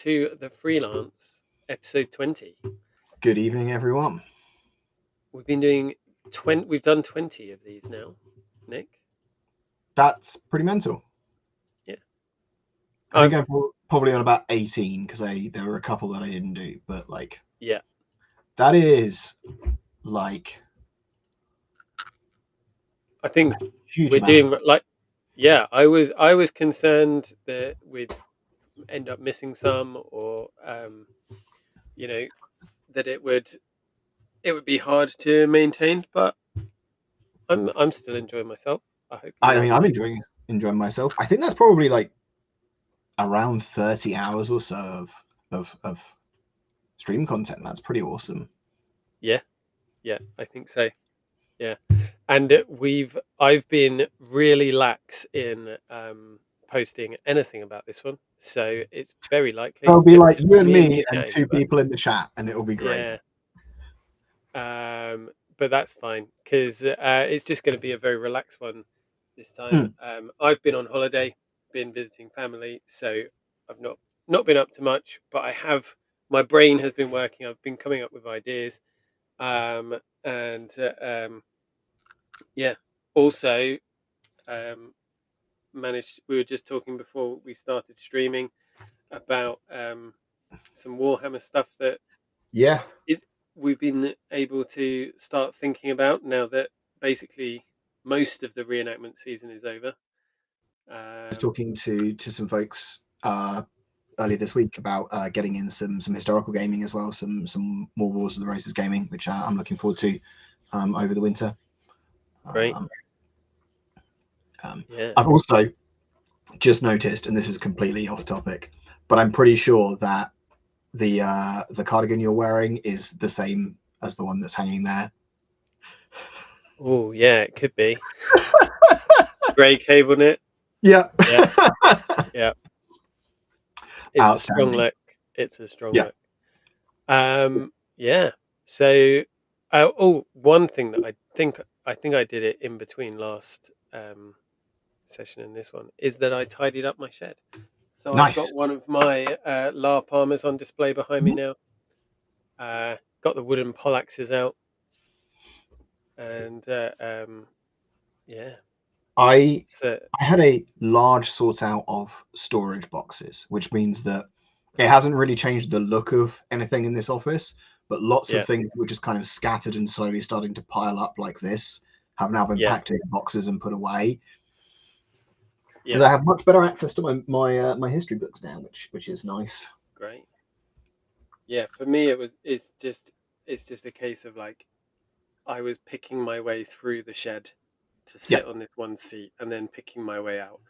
to The Freelance, episode 20. Good evening, everyone. We've been doing we've done 20 of these now, Nick. That's pretty mental. Yeah. I think I'm probably on about 18 because there were a couple that I didn't do, but yeah, that is I think huge we're amount. doing I was concerned that we'd end up missing some, or that it would be hard to maintain, but I'm still enjoying myself. I hope you I are mean, I'm too. enjoying myself. I think that's probably around 30 hours or so of stream content. That's pretty awesome. Yeah, I think so. Yeah, and I've been really lax in posting anything about this one, so it's very likely It'll be it'll like just you be and me and me you and chatting two about people in the chat, and it'll be it. great. Yeah, but that's fine because it's just going to be a very relaxed one this time. I've been on holiday, been visiting family, so I've not been up to much, but my brain has been working. I've been coming up with ideas, and yeah, also. We were just talking before we started streaming about some Warhammer stuff that Yeah, is we've been able to start thinking about now that basically most of the reenactment season is over. I was talking to some folks earlier this week about getting in some historical gaming as well, some more Wars of the Roses gaming, which I'm looking forward to over the winter. Great. Yeah. I've also just noticed, and this is completely off topic, but I'm pretty sure that the cardigan you're wearing is the same as the one that's hanging there. Oh, yeah, it could be. Grey cable knit. Yeah. Yeah. Yeah. It's a strong Outstanding. look. It's a strong Yeah. look. Yeah. So, one thing that I think I did it in between last session and this one is that I tidied up my shed. So I've Nice. got one of my LARP armors on display behind me now. Got the wooden poleaxes out, and yeah, I so had a large sort out of storage boxes, which means that it hasn't really changed the look of anything in this office, but lots of yeah, things were just kind of scattered and slowly starting to pile up like this have now been yeah, packed into boxes and put away. yeah. Because I have much better access to my history books now, which is nice. Great. Yeah, for me it's just a case of I was picking my way through the shed to Yeah. sit on this one seat and then picking my way out.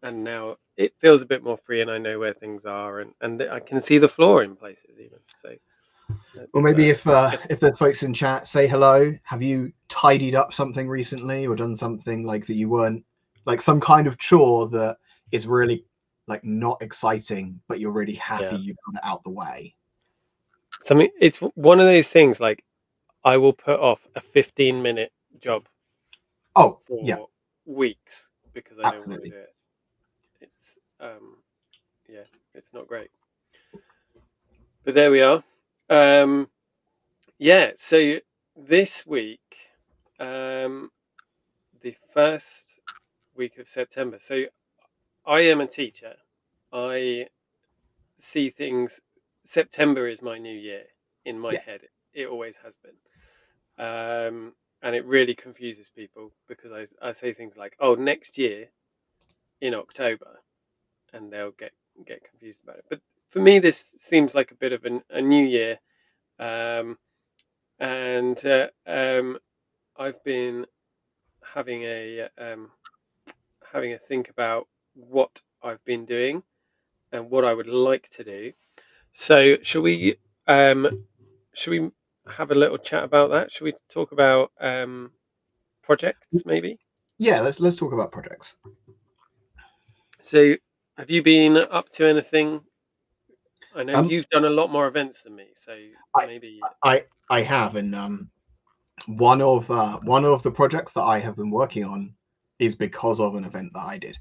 And now it feels a bit more free, and I know where things are, and I can see the floor in places even. So, Or that's, maybe good. if there's folks in chat, say hello. Have you tidied up something recently, or done something that you weren't some kind of chore that is really not exciting, but you're really happy Yeah, you got it out the way? something. It's one of those things I will put off a 15-minute job Oh yeah, for weeks because I don't want to absolutely. do it. It's yeah, it's not great. But there we are. Yeah, so this week, the first week of September. So I am a teacher. I see things. September is my new year in my Yeah. head. It always has been. And it really confuses people because I say things like, "Oh, next year in October," and they'll get confused about it. But for me, this seems like a bit of a new year, and I've been having having a think about what I've been doing and what I would like to do. So, should we have a little chat about that? Should we talk about projects maybe? Yeah, let's talk about projects. So, have you been up to anything? I know Um, you've done a lot more events than me, so I maybe I have, and one of the projects that I have been working on is because of an event that I did.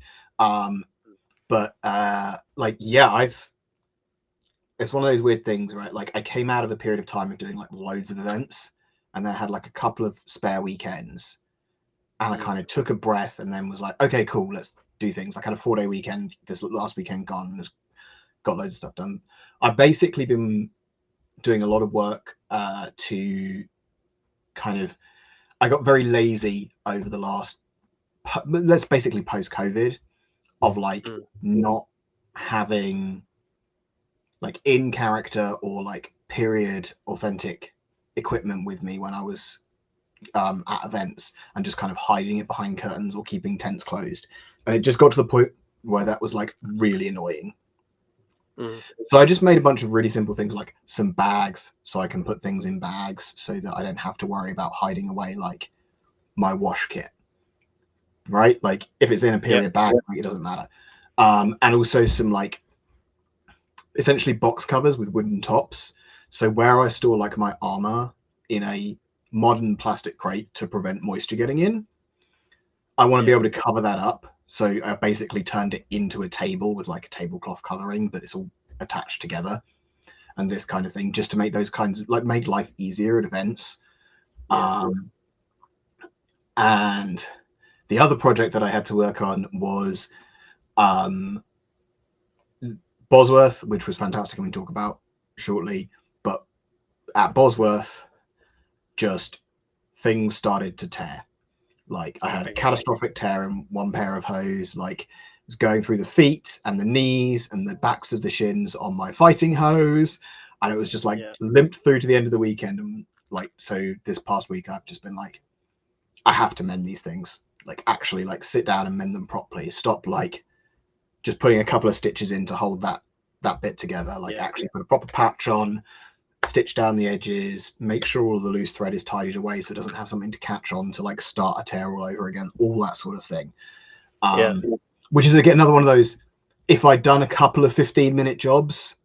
But yeah, it's one of those weird things, right? Like I came out of a period of time of doing like loads of events, and then I had like a couple of spare weekends, and I Mm. kind of took a breath, and then was like, okay, cool, let's do things. Like I had a 4-day weekend this last weekend gone, and just got loads of stuff done. I've basically been doing a lot of work to kind of. I got very lazy over the last. Let's basically post COVID of like Mm. not having like in character or like period authentic equipment with me when I was at events, and just kind of hiding it behind curtains or keeping tents closed. And it just got to the point where that was like really annoying. Mm. So I just made a bunch of really simple things like some bags so I can put things in bags so that I don't have to worry about hiding away like my wash kit, right? Like if it's in a Yeah. period bag, like, it doesn't matter. And also some like essentially box covers with wooden tops. So where I store like my armor in a modern plastic crate to prevent moisture getting in, I want to be Yeah. able to cover that up. So I basically turned it into a table with like a tablecloth covering, but it's all attached together and this kind of thing, just to make those kinds of like make life easier at events. Yeah. And the other project that I had to work on was um, Bosworth, which was fantastic, and we talk about shortly. But at Bosworth, just things started to tear. Like I had a Okay. catastrophic tear in one pair of hose. Like it was going through the feet and the knees and the backs of the shins on my fighting hose, and it was just like Yeah. limped through to the end of the weekend. And like so, this past week I've just been like, I have to mend these things. Like actually, like sit down and mend them properly. Stop like just putting a couple of stitches in to hold that bit together. Like Yeah. actually put a proper patch on, stitch down the edges, make sure all of the loose thread is tidied away so it doesn't have something to catch on to like start a tear all over again, all that sort of thing. Yeah. Which is again another one of those, if I'd done a couple of 15-minute jobs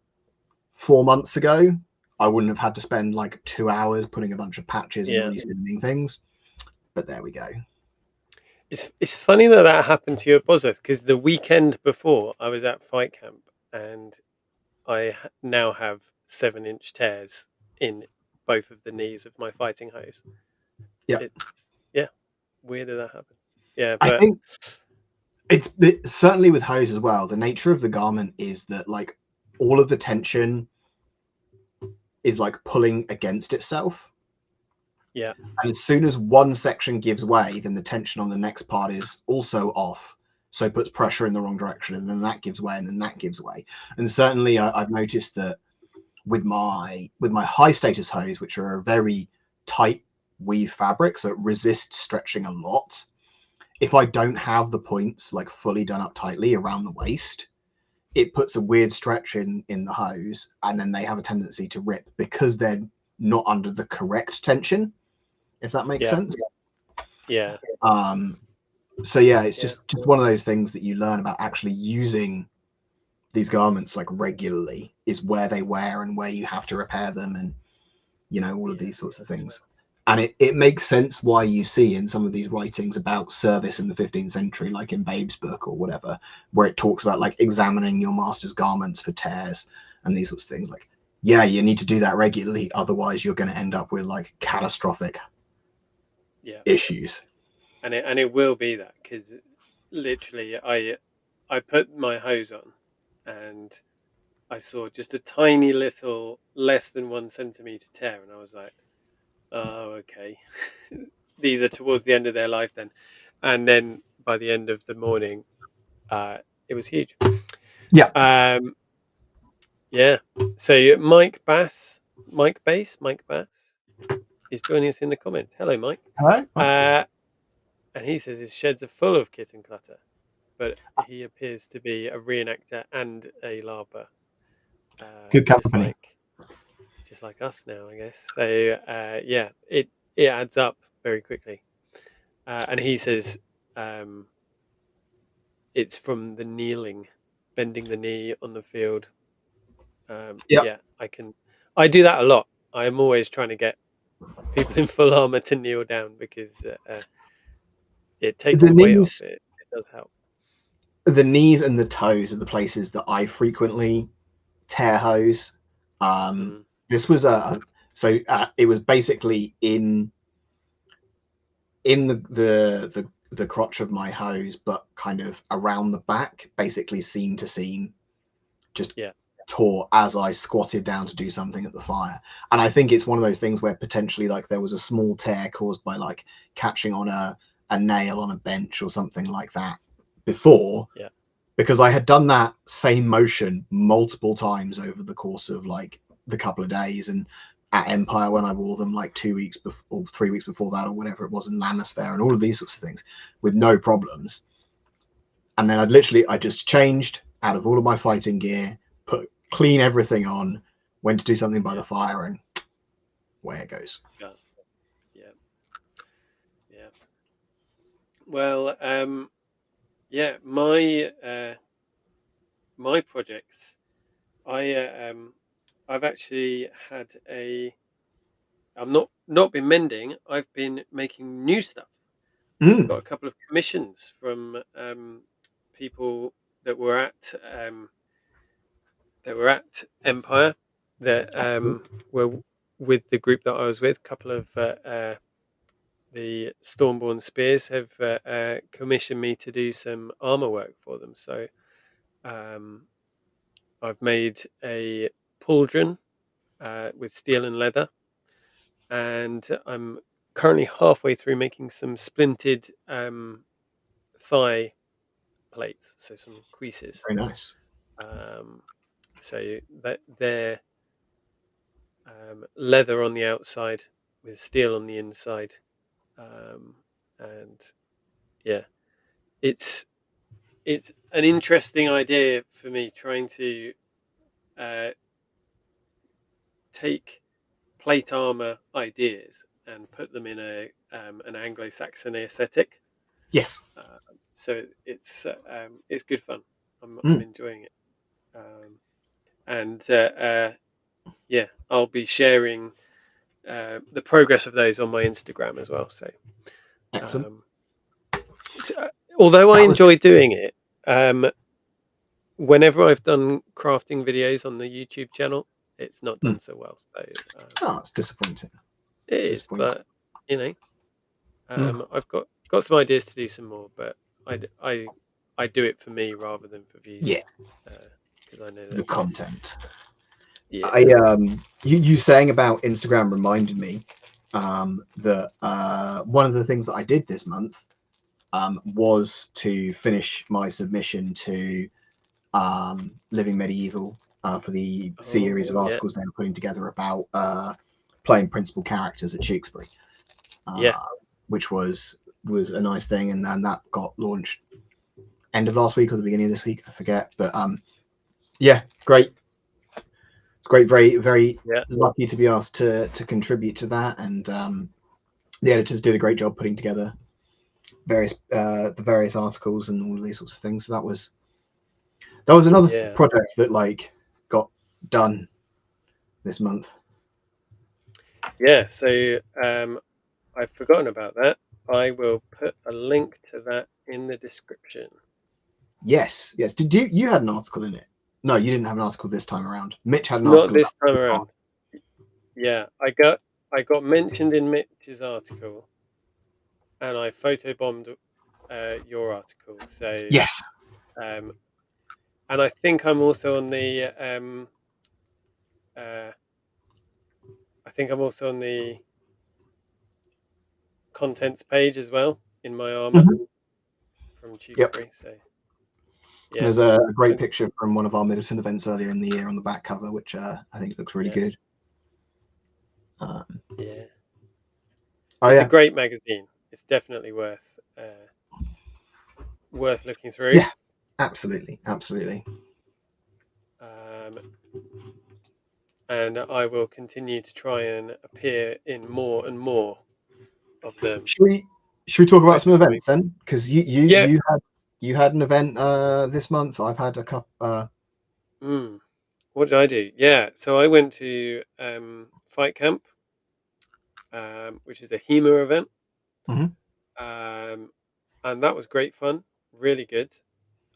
4 months ago, I wouldn't have had to spend like 2 hours putting a bunch of patches and Yeah. reseaming things. But there we go. It's funny that that happened to you at Bosworth, because the weekend before I was at fight camp, and now have 7-inch tears in both of the knees of my fighting hose. Yeah. It's yeah, weird that that happened. Yeah, I but think it's certainly with hose as well. The nature of the garment is that like all of the tension is like pulling against itself. yeah, And as soon as one section gives way, then the tension on the next part is also off. So it puts pressure in the wrong direction, and then that gives way, and then that gives way. And certainly, yeah, I've noticed that with my high status hose, which are a very tight weave fabric, so it resists stretching a lot. If I don't have the points like fully done up tightly around the waist, it puts a weird stretch in the hose, and then they have a tendency to rip because they're not under the correct tension, if that makes yeah, sense. yeah, Um, so yeah, it's yeah, just one of those things that you learn about actually using these garments like regularly, is where they wear and where you have to repair them, and all of yeah, these sorts of things. And it makes sense why you see in some of these writings about service in the 15th century, like in Babe's book or whatever, where it talks about like examining your master's garments for tears and these sorts of things. Like, yeah, you need to do that regularly, otherwise you're going to end up with like catastrophic yeah. issues. And it will be that, because literally I put my hose on, and I saw just a tiny little less than 1 centimeter tear, and I was like, oh, okay. These are towards the end of their life then. And then by the end of the morning, it was huge. Yeah. Um, yeah. So Mike Bass is joining us in the comments. Hello, Mike. Hello. Uh, and he says his sheds are full of kit and clutter, but he appears to be a reenactor and a LARPer, Good just company. like us now, I guess. So yeah, it adds up very quickly. And he says um, it's from the kneeling, bending the knee on the field. Yeah. Yeah, I do that a lot. I'm always trying to get people in full armor to kneel down, because it takes The the weight off. knees, It does help. the knees and the toes are the places that I frequently tear hose. Mm. This was it was basically in the crotch of my hose, but kind of around the back, basically seam to seam, just Yeah. tore as I squatted down to do something at the fire. And I think it's one of those things where potentially like there was a small tear caused by like catching on a nail on a bench or something like that before, Yeah. because I had done that same motion multiple times over the course of like the couple of days, and at Empire when I wore them like 2 weeks before or 3 weeks before that or whatever it was in Lanosphere and all of these sorts of things with no problems. And then I just changed out of all of my fighting gear, put clean everything on, went to do something by the Yeah. fire, and away it goes. Yeah. Yeah. Yeah. Well, yeah, my projects, I I've actually had a I've not been mending. I've been making new stuff. I've got Mm, a couple of commissions from people that were at um, that were at Empire that were with the group that I was with. A couple of the Stormborn Spears have commissioned me to do some armor work for them. So um, I've made a pauldron with steel and leather, and I'm currently halfway through making some splinted thigh plates, so some creases. very nice. Um, so that they're leather on the outside with steel on the inside, um, and yeah, it's it's an interesting idea for me trying to uh, take plate armor ideas and put them in a an Anglo-Saxon aesthetic. Yes. So it's good fun. I'm Mm, enjoying it, and yeah, I'll be sharing the progress of those on my Instagram as well. So, excellent. um, although I That was enjoy doing it, um, whenever I've done crafting videos on the YouTube channel, it's not mm. done so well. So Oh, it's disappointing. it is, Disappointing. but you know, Mm. I've got some ideas to do some more, but I do it for me rather than for views, Yeah, because I know that. the content. I Yeah. you saying about Instagram reminded me that one of the things that I did this month was to finish my submission to Living Medieval for the series of Oh yeah. articles they were putting together about playing principal characters at Tewkesbury, Yeah. uh, which was a nice thing, and that got launched end of last week or the beginning of this week, I forget. But yeah, great, great, very, very Yeah. lucky to be asked to contribute to that, and the editors did a great job putting together the various articles and all of these sorts of things. So that was another Yeah. project that like got done this month. Yeah. So I've forgotten about that. I will put a link to that in the description. Yes, yes. Did you had an article in it? No, you didn't have an article this time around. Mitch had an Not article this time about. around. Yeah, I got mentioned in Mitch's article, and I photobombed your article. So, Yes. um, and I think I'm also on the uh, I think I'm also on the contents page as well in my armor Mhm. from Yep. Tewkesbury. So yeah, There's a great and picture from one of our Middleton events earlier in the year on the back cover, which I think looks really yeah, good. Um, yeah. oh It's a yeah, great magazine. It's definitely worth looking through. yeah, absolutely, absolutely. Um, and I will continue to try and appear in more and more of them. Should we talk about some Photobombing. events then? Because Yeah. you had an event this month. I've had a couple. Mm. What did I do? Yeah. So I went to Fight Camp, which is a HEMA event, Mhm. um, and that was great fun. Really good.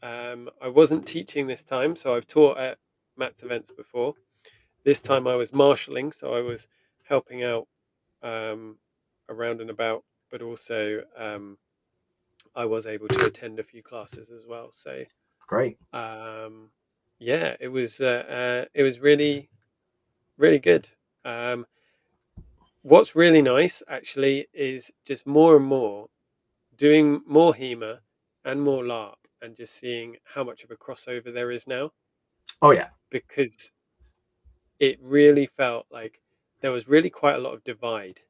I wasn't teaching this time, so I've taught at Matt's events before. This time I was marshalling, so I was helping out around and about, but also I was able to attend a few classes as well. So It's great. um, yeah, it was really really good. Um, what's really nice actually is just more and more doing more HEMA and more LARP, and just seeing how much of a crossover there is now, Oh yeah. because it really felt like there was really quite a lot of divide.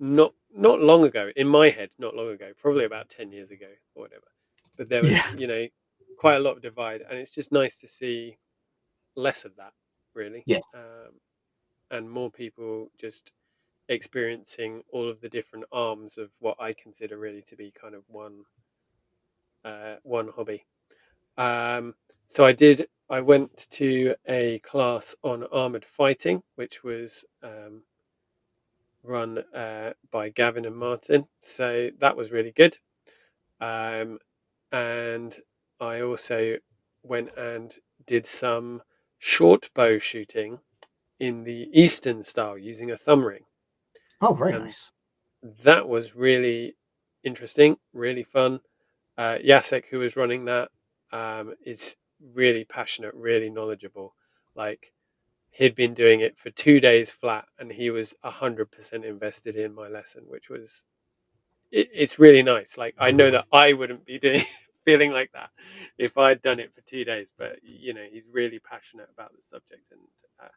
Not long ago, in my head, not long ago, probably about 10 years ago or whatever. But there was, Yeah. quite a lot of divide, and it's just nice to see less of that, really, Yes. and more people just experiencing all of the different arms of what I consider really to be kind of one hobby. Um, so I went to a class on armored fighting, which was run by Gavin and Martin. So that was really good. Um, and I also went and did some short bow shooting in the Eastern style using a thumb ring. Oh, very And nice. that was really interesting, really fun. Jacek, who was running that, is really passionate, really knowledgeable. Like, he'd been doing it for 2 days flat, and he was 100% invested in my lesson, which was it's really nice. Like, I know that I wouldn't be doing feeling like that if I'd done it for 2 days, but he's really passionate about the subject, and uh,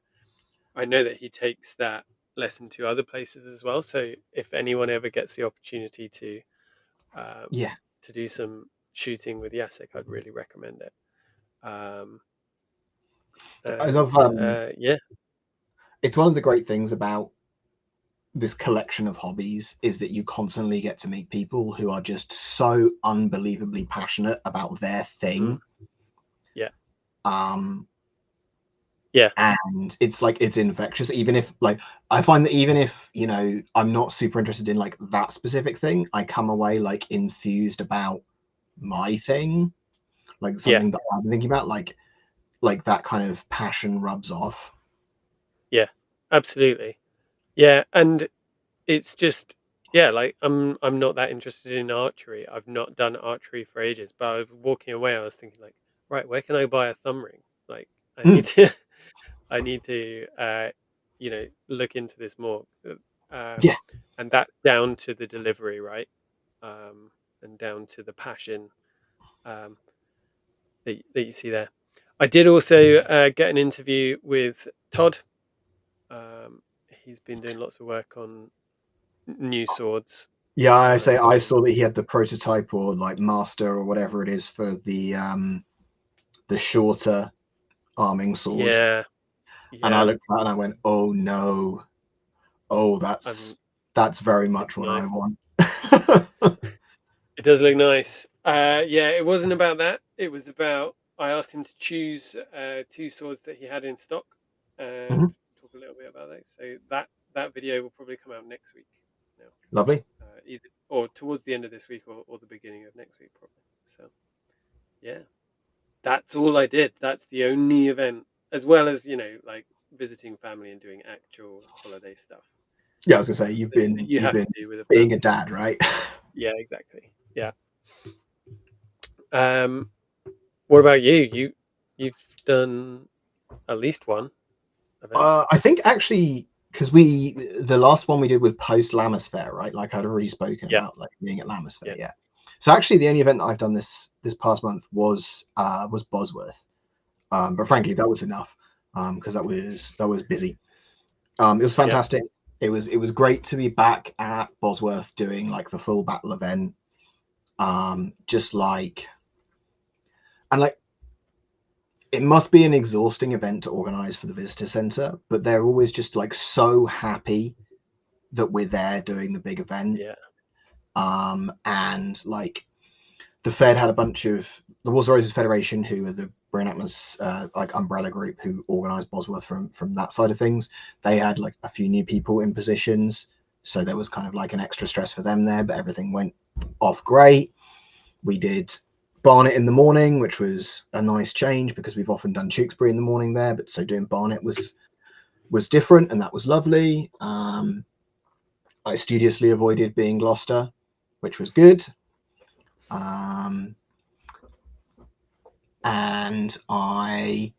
I know that he takes that lesson to other places as well. So if anyone ever gets the opportunity um, Yeah. to do some shooting with Jacek, I'd really recommend it. Um, I love and yeah, it's one of the great things about this collection of hobbies is that you constantly get to meet people who are just so unbelievably passionate about their mm, thing. yeah, Um, yeah, and it's like it's infectious. Even if like I find that even if I'm not super interested in like that specific thing, I come away like enthused about my thing, like yeah, something that I'm thinking about, like that kind of passion rubs off. yeah, absolutely. Yeah, and it's just yeah, like I'm not that interested in archery. I've not done archery for ages, but I was walking away. I was thinking like, right, where can I buy a thumb ring? Like, I need Mm, to, I need to, look into this more. yeah, And that's down to the delivery, right? And down to the passion um, that you see there. I did also get an interview with Todd. He's been doing lots of work on new swords. yeah. I say I And saw that he had the prototype or like master or whatever it is for the shorter arming sword, yeah, and I yeah, looked at that and I went, oh no, oh um, that's very much it's what I nice. want. It does look nice. Yeah, it wasn't about that. It was about I asked him to choose two swords that he had in stock and Mhm. talk a little bit about those. So that video will probably come out next week. Now, Lovely. either or towards the end of this week, or the beginning of next week, probably. So yeah, that's all I did. That's the only event, as well as like visiting family and doing actual holiday stuff Yeah, I was gonna say that you you've have been to do with a being a family. dad, right? Yeah, exactly. Yeah. Um, what about you? You've done at least one event. I think actually because the last one we did with post Lammas Fair, right? Like I'd already spoken Yeah, about like being at Lammas Fair, yeah, yeah. So actually, the only event that I've done this past month was Bosworth, but yeah, frankly, that was enough because that was busy. It was yeah, fantastic. It was great to be back at Bosworth doing like the full battle event. Just like and like it must be an exhausting event to organize for the visitor center, but they're always just like so happy that we're there doing the big event. yeah, And like the Fed had a bunch of the Wars of Roses Federation, who are the Reenactment's like umbrella group who organised Bosworth from that side of things. They had like a few new people in positions, so there was kind of like an extra stress for them there, but everything went off great. We did Barnet in the morning, which was a nice change because we've often done Tewkesbury in the morning there, but so doing Barnet was was different, and that was lovely. I studiously avoided being Gloucester, which was good. And I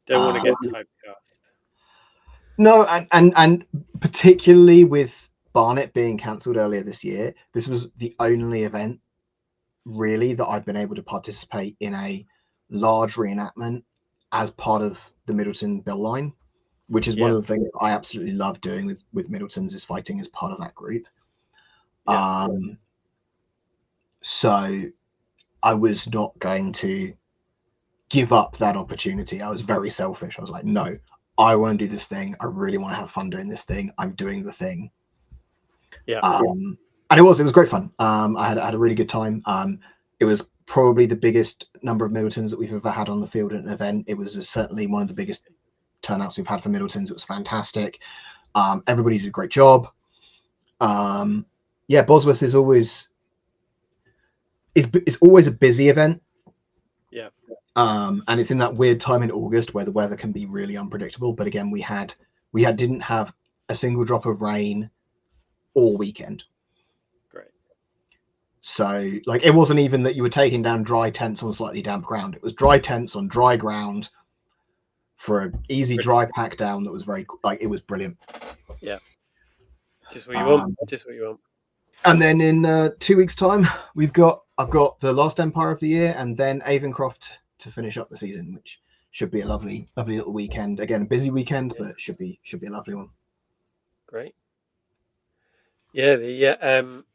Don't want to get typecast. no, and particularly with Barnet being cancelled earlier this year, this was the only event really that I've been able to participate in a large reenactment as part of the Middleton Bill line, which is one Yeah, of the things I absolutely love doing with Middletons, is fighting as part of that group. yeah, So I was not going to give up that opportunity. I was very selfish. I was like, no, I want to do this thing. I really want to have fun doing this thing. I'm doing the thing. yeah, And it was great fun. I had a really good time. It was probably the biggest number of Middletons that we've ever had on the field at an event. It was certainly one of the biggest turnouts we've had for Middletons. It was fantastic. Everybody did a great job. Yeah, Bosworth is always it's always a busy event. yeah. And it's in that weird time in August where the weather can be really unpredictable. But again, we didn't have a single drop of rain all weekend. Great. So like it wasn't even that you were taking down dry tents on slightly damp ground. It was dry tents on dry ground for an easy Brilliant. dry pack down that was very like it was brilliant. Yeah, just what you want. Just what you want. And then in 2 weeks' time, I've got the Last Empire of the Year and then Avencroft to finish up the season, which should be a lovely little weekend. Again, a busy weekend, Yeah, but should be a lovely one. great. Yeah, I'm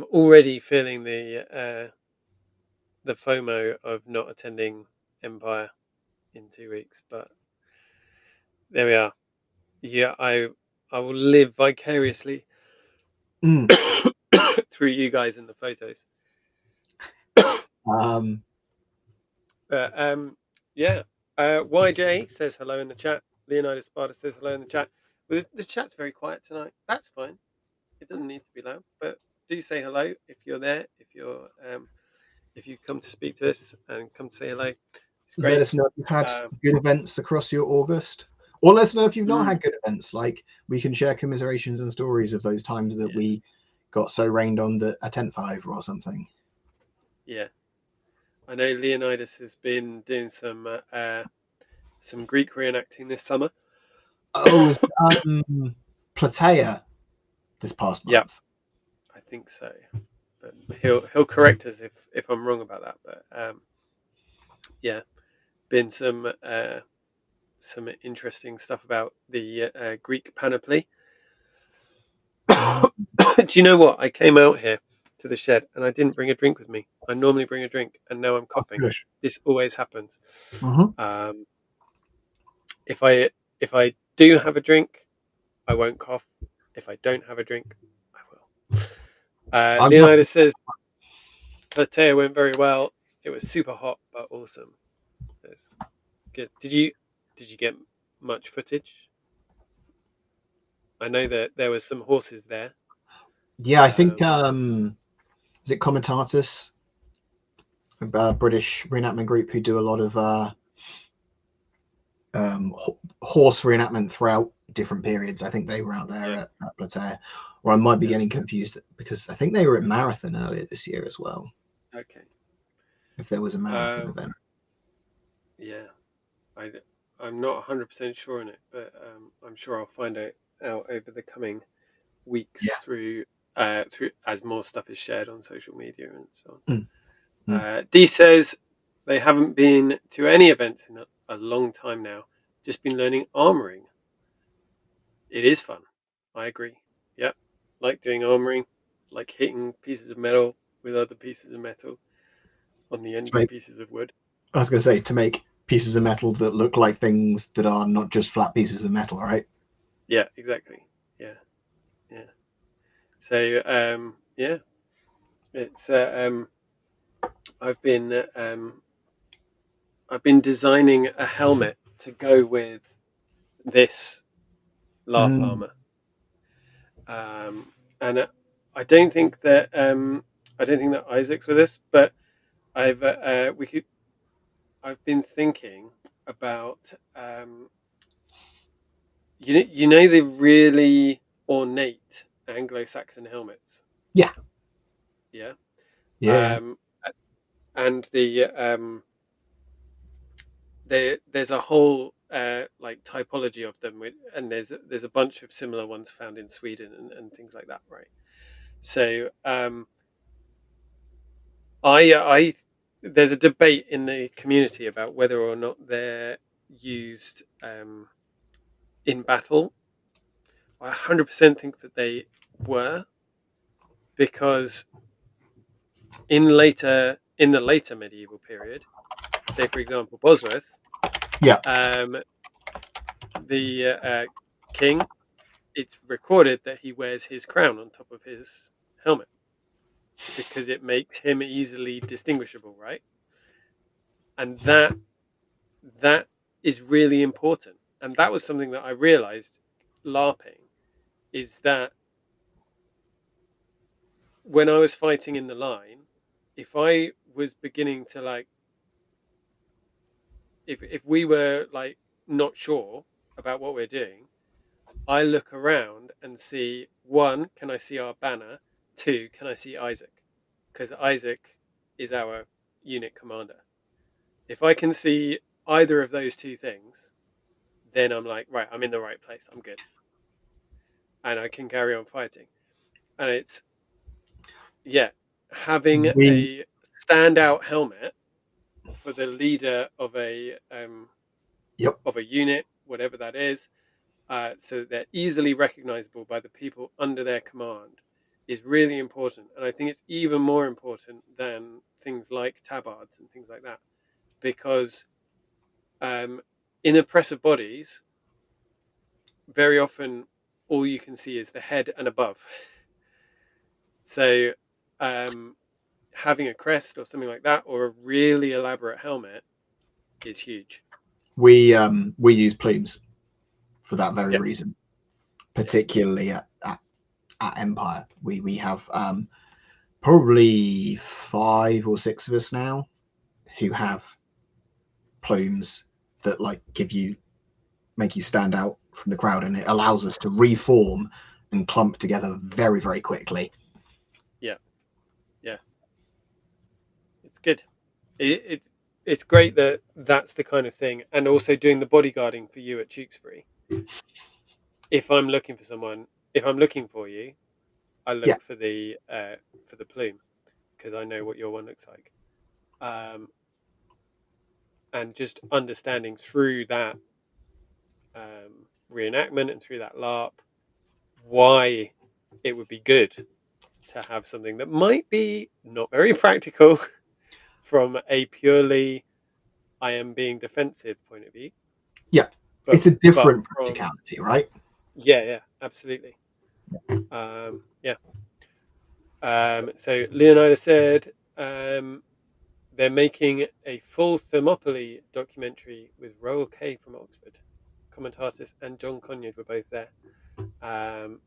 already feeling the FOMO of not attending Empire in 2 weeks, but there we are. Yeah, I will live vicariously Mm. through you guys in the photos. Um, But yeah. YJ says hello in the chat. Leonidas Sparta says hello in the chat. Well, the chat's very quiet tonight. That's fine. It doesn't need to be loud, but do say hello if you're there. If you come to speak to us and come to say hello, it's let great. us know if you've had Um, good events across your August, or let us know if you've not mm, had good events. Like we can share commiserations and stories of those times that yeah, we got so rained on that a tent fell over or something. yeah. I know Leonidas has been doing some Greek reenacting this summer. Oh, was Platea this past Yeah, month? I think so. But he'll correct us if I'm wrong about that. But yeah, been some interesting stuff about the Greek panoply. Do you know what? I came out here to the shed and I didn't bring a drink with me. I normally bring a drink, and now I'm coughing. Gosh. This always happens. Mm-hmm. Um, if I do have a drink, I won't cough. If I don't have a drink, I will. I'm Leonidas says Platea went very well. It was super hot but awesome. It's good. Did you get much footage? I know that there was some horses there. Yeah, I think Um, is it Commentatus, a British reenactment group who do a lot of horse reenactment throughout different periods. I think they were out there yeah. at Platea, or I might be Yeah. getting confused because I think they were at Marathon earlier this year as well. Okay. If there was a Marathon Um, event, yeah. I I'm not 100% sure on it, but I'm sure I'll find out over the coming yeah. weeks through as more stuff is shared on social media and so Mm, on. mm. D says they haven't been to any events in a long time now. Just been learning armoring. It is fun. I agree. Yep. Like doing armoring, like hitting pieces of metal with other pieces of metal on the end To of make, pieces of wood. I was going to say to make pieces of metal that look like things that are not just flat pieces of metal, right? Yeah, exactly. Yeah, yeah. So yeah, it's I've been um, I've been designing a helmet to go with this LARP Mm, armor, and I don't think that Isaac's with us, but I've we could I've been thinking. about you know the really ornate Anglo-Saxon helmets, Yeah, yeah, yeah, um, and there's a whole like typology of them, and there's a bunch of similar ones found in Sweden and things like that, right? So I there's a debate in the community about whether or not they're used in battle. I 100% think that they were, because in the later medieval period, say for example Bosworth, yeah. um, the king, it's recorded that he wears his crown on top of his helmet because it makes him easily distinguishable, right? And that is really important. And that was something that I realized LARPing, is that when I was fighting in the line, if I was beginning to like, if we were like not sure about what we're doing, I look around and see, one, can I see our banner? Two, can I see Isaac? Because Isaac is our unit commander. If I can see either of those two things, then I'm like, right, I'm in the right place. I'm good. And I can carry on fighting. And it's, yeah, having We a standout helmet for the leader Yep. of a unit, whatever that is, so that they're easily recognizable by the people under their command, is really important. And I think it's even more important than things like tabards and things like that, because um, in oppressive bodies, very often all you can see is the head and above. So um, having a crest or something like that, or a really elaborate helmet, is huge. we use plumes for that very Yeah, reason, yeah, particularly at Empire. We have probably 5 or 6 of us now who have plumes that like make you stand out from the crowd, and it allows us to reform and clump together very, very quickly. yeah, yeah. It's good. It it's great that that's the kind of thing, and also doing the bodyguarding for you at Tewkesbury. If I'm looking for someone, if I'm looking for you, I Yeah, look for the plume, because I know what your one looks like. Um, and just understanding through that reenactment and through that LARP why it would be good to have something that might be not very practical from a purely I am being defensive point of view, yeah. but It's a but different from practicality, right? yeah, absolutely. Yeah. So Leonidas said they're making a full Thermopylae documentary with Roel Kay from Oxford. Commentators and John Conyard were both there. Um,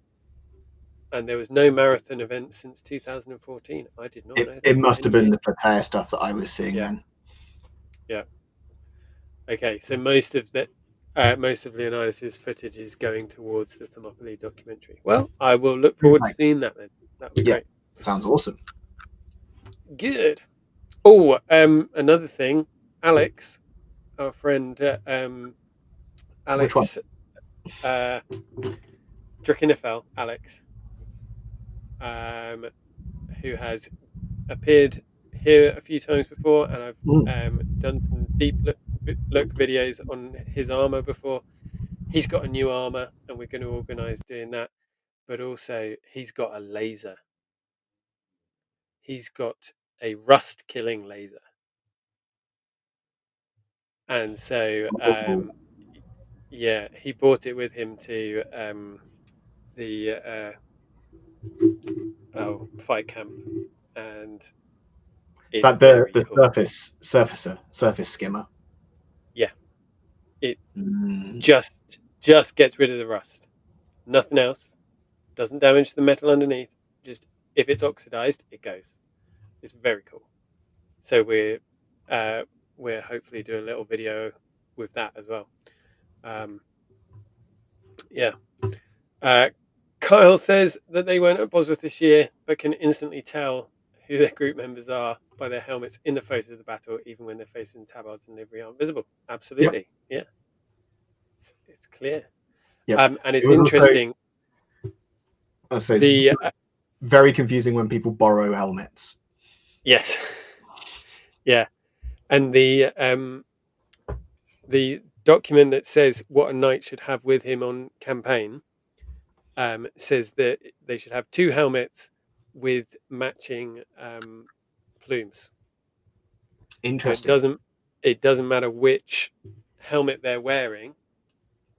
and there was no marathon event since 2014. I did not know It that. must 10 have been years. the Patea stuff that I was seeing Yeah, then. yeah. Okay, so most of Leonidas's footage is going towards the Thermopylae documentary. Well, I will look Very forward to nice. seeing that then. That would be Yeah, great. sounds awesome. Good. Oh, another thing, Alex, our friend Which one? Alex uh, Drakenifel, Alex, um, who has appeared here a few times before, and I've Mm. done some deep look videos on his armor before. He's got a new armor, and we're going to organise doing that. But also, he's got a laser. He's got a rust killing laser, and so yeah, he brought it with him to the fight camp, and Is it's that very the cool. surface skimmer? Yeah, it Mm. just gets rid of the rust. Nothing else. Doesn't damage the metal underneath. Just if it's oxidized, it goes. It's very cool. So uh, we're hopefully doing a little video with that as well. Yeah. Uh, Kyle says that they weren't at Bosworth this year, but can instantly tell who their group members are by their helmets in the photos of the battle, even when their faces and tabards and livery aren't visible. Yep. Absolutely, yeah, it's clear. Yep. And It it's was also, interesting. I'd say, it's The very confusing when people borrow helmets. yes, yeah, and the document that says what a knight should have with him on campaign says that they should have 2 helmets with matching plumes. So Interesting. it doesn't matter which helmet they're wearing,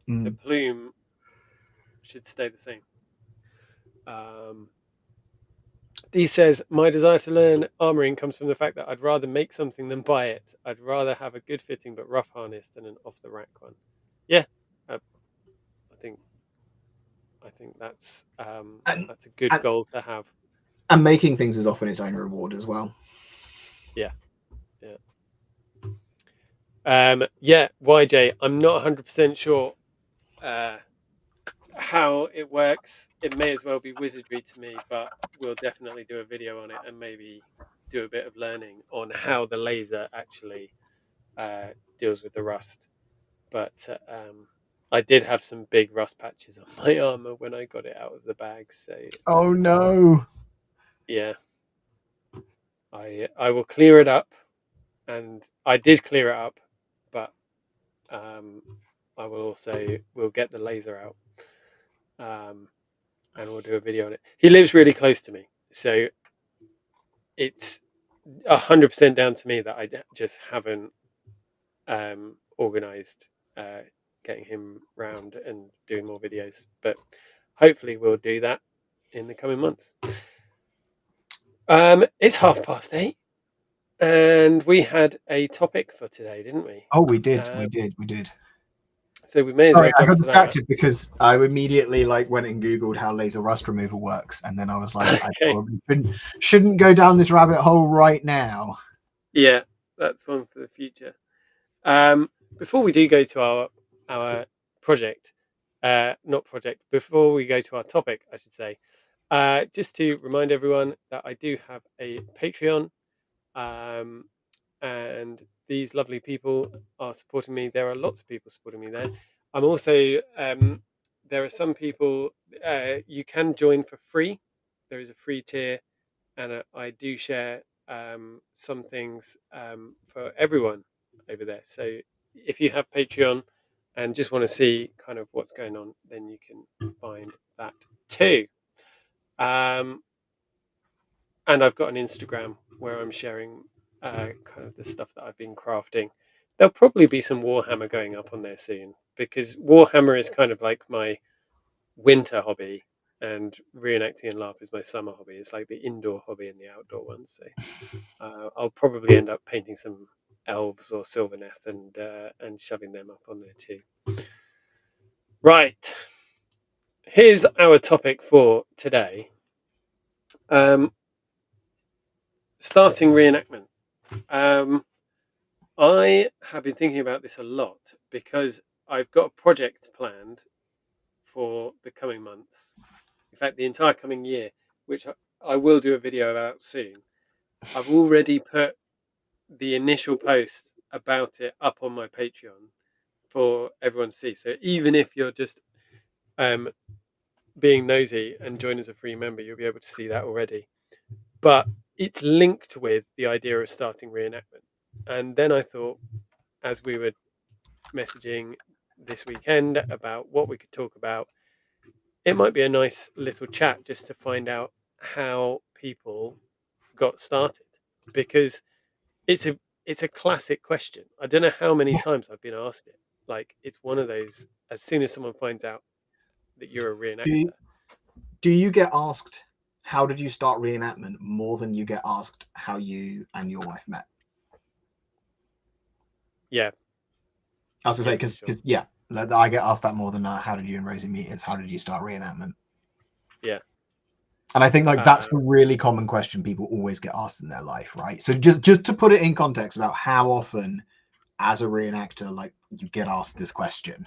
the Mm. plume should stay the same. Dee says, my desire to learn armoring comes from the fact that I'd rather make something than buy it. I'd rather have a good fitting but rough harness than an off the rack one. Yeah, uh, I think And, that's a good and goal to have. and making things is often its own reward as well. Yeah, yeah. Yeah, YJ, I'm not 100% sure uh, how it works. It may as well be wizardry to me, but we'll definitely do a video on it and maybe do a bit of learning on how the laser actually uh, deals with the rust. But I did have some big rust patches on my armor when I got it out of the bag. So Oh no! yeah, I will clear it up, and I did clear it up, but um, I will also we'll get the laser out, and we'll do a video on it. He lives really close to me, so it's 100% down to me that I just haven't organized getting him round and doing more videos, but hopefully we'll do that in the coming months. It's 8:30, and we had a topic for today, didn't we? Oh, we did. We did. So we may as Sorry, well I jump got to that. distracted because I immediately went and Googled how laser rust removal works, and then I was like, I Okay. probably shouldn't go down this rabbit hole right now. Yeah, that's one for the future. Before we do go to our project, not project, before we go to our topic, I should say, just to remind everyone that I do have a Patreon, um, and these lovely people are supporting me. There are lots of people supporting me there. I'm also there are some people you can join for free. There is a free tier, and I do share some things for everyone over there. So if you have Patreon and just want to see kind of what's going on, then you can find that too. Um, and I've got an Instagram where I'm sharing kind of the stuff that I've been crafting. There'll probably be some Warhammer going up on there soon because Warhammer is kind of like my winter hobby, and reenacting and LARP is my summer hobby. It's like the indoor hobby and the outdoor one. So I'll probably end up painting some elves or Sylvaneth and shoving them up on there too. Right, here's our topic for today. Starting reenactment. I have been thinking about this a lot because I've got a project planned for the coming months. In fact, the entire coming year, which I will do a video about soon. I've already put the initial post about it up on my Patreon for everyone to see. So even if you're just um, being nosy and join as a free member, you'll be able to see that already. But it's linked with the idea of starting reenactment. And then I thought, as we were messaging this weekend about what we could talk about, it might be a nice little chat just to find out how people got started, because it's a classic question. I don't know how many times I've been asked it. Like, it's one of those, as soon as someone finds out that you're a Do reenactor. do you get asked how did you start reenactment more than you get asked how you and your wife met? Yeah, I was gonna say yeah, for sure. because yeah, I get asked that more than how did you and Rosie meet? It's how did you start reenactment? Yeah. And I think that's Uh, the really common question people always get asked in their life, right? So just to put it in context about how often as a reenactor, like you get asked this question.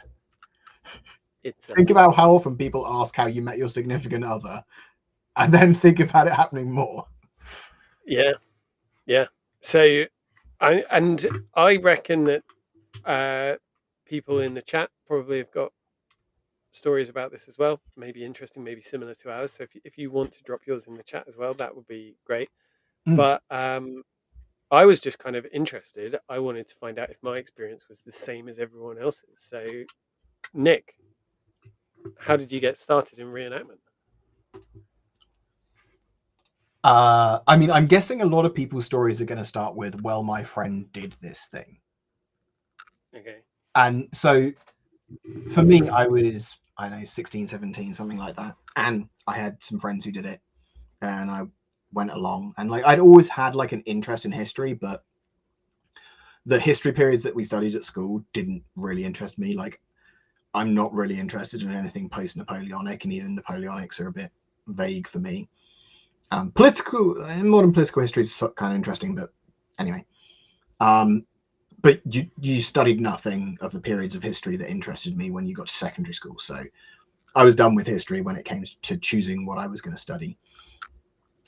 It's Think about how often people ask how you met your significant other, and then think about it happening more. Yeah, yeah. So, I reckon that people in the chat probably have got stories about this as well. Maybe interesting, maybe similar to ours. So if you want to drop yours in the chat as well, that would be great. But I was just kind of interested. I wanted to find out if my experience was the same as everyone else's. So, Nick, how did you get started in reenactment? I mean, I'm guessing a lot of people's stories are going to start with, well, my friend did this thing. Okay. And so for me, I was, I don't know, 16, 17, something like that. And I had some friends who did it. And I went along. And like, I'd always had like an interest in history, but the history periods that we studied at school didn't really interest me. Like, I'm not really interested in anything post-Napoleonic, and even Napoleonics are a bit vague for me. Modern political history is kind of interesting, but anyway. But you studied nothing of the periods of history that interested me when you got to secondary school. So I was done with history when it came to choosing what I was going to study.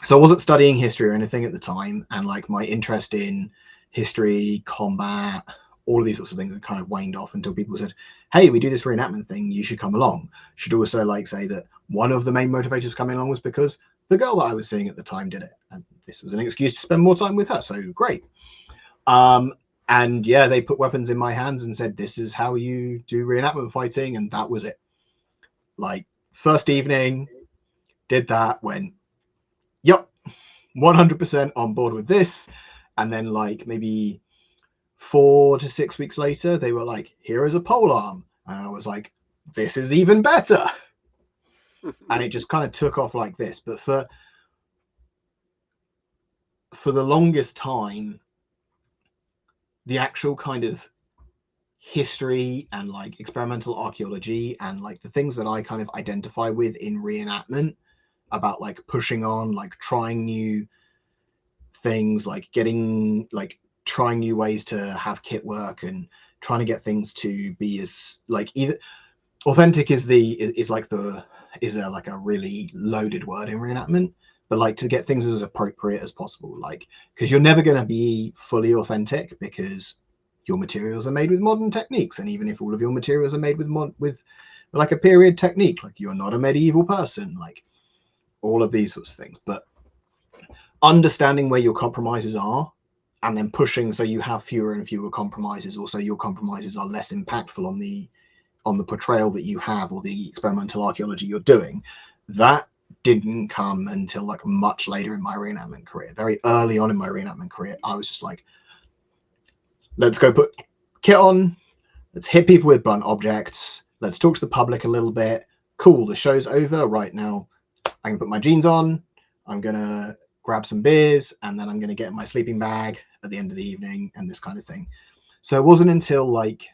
So I wasn't studying history or anything at the time, and like my interest in history, combat, all of these sorts of things had kind of waned off until people said, hey, we do this reenactment thing, you should come along. Should also like say that one of the main motivators coming along was because the girl that I was seeing at the time did it, and this was an excuse to spend more time with her, so great. And yeah, they put weapons in my hands and said, this is how you do reenactment fighting, and that was it. Like, first evening, did that, went, yep, 100% on board with this. And then like maybe 4 to 6 weeks later, they were like, here is a pole arm. And I was like, this is even better. And it just kind of took off like this. But for the longest time, the actual kind of history and like experimental archaeology and like the things that I kind of identify with in reenactment about like pushing on, like trying new things, like getting like trying new ways to have kit work and trying to get things to be as like either authentic is like the is a like a really loaded word in reenactment, but like to get things as appropriate as possible, like because you're never going to be fully authentic because your materials are made with modern techniques, and even if all of your materials are made with like a period technique, like you're not a medieval person, like all of these sorts of things. But understanding where your compromises are and then pushing so you have fewer and fewer compromises, or so your compromises are less impactful on the portrayal that you have or the experimental archaeology you're doing, that didn't come until like much later in my reenactment career. Very early on in my reenactment career, I was just like, let's go put kit on, let's hit people with blunt objects, let's talk to the public a little bit. Cool, the show's over. Right now, I can put my jeans on, I'm gonna grab some beers, and then I'm gonna get in my sleeping bag at the end of the evening and this kind of thing. So it wasn't until like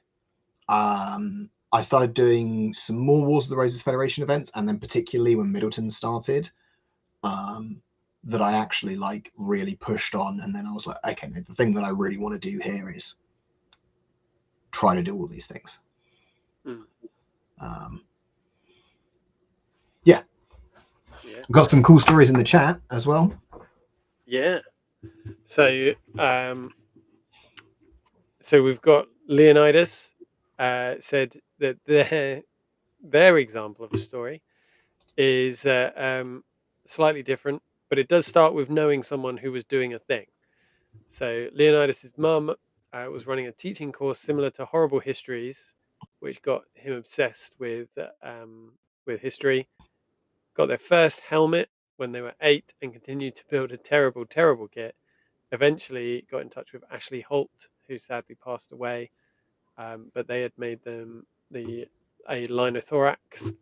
I started doing some more Wars of the Roses Federation events, and then particularly when Middleton started, that I actually like really pushed on. And then I was like, okay, no, the thing that I really want to do here is try to do all these things. Yeah. Yeah. We've got some cool stories in the chat as well. Yeah. So, so we've got Leonidas said that their example of a story is slightly different, but it does start with knowing someone who was doing a thing. So Leonidas's mum was running a teaching course similar to Horrible Histories, which got him obsessed with history. Got their first helmet when they were 8 and continued to build a terrible, terrible kit. Eventually got in touch with Ashley Holt, who sadly passed away, but they had made them a linothorax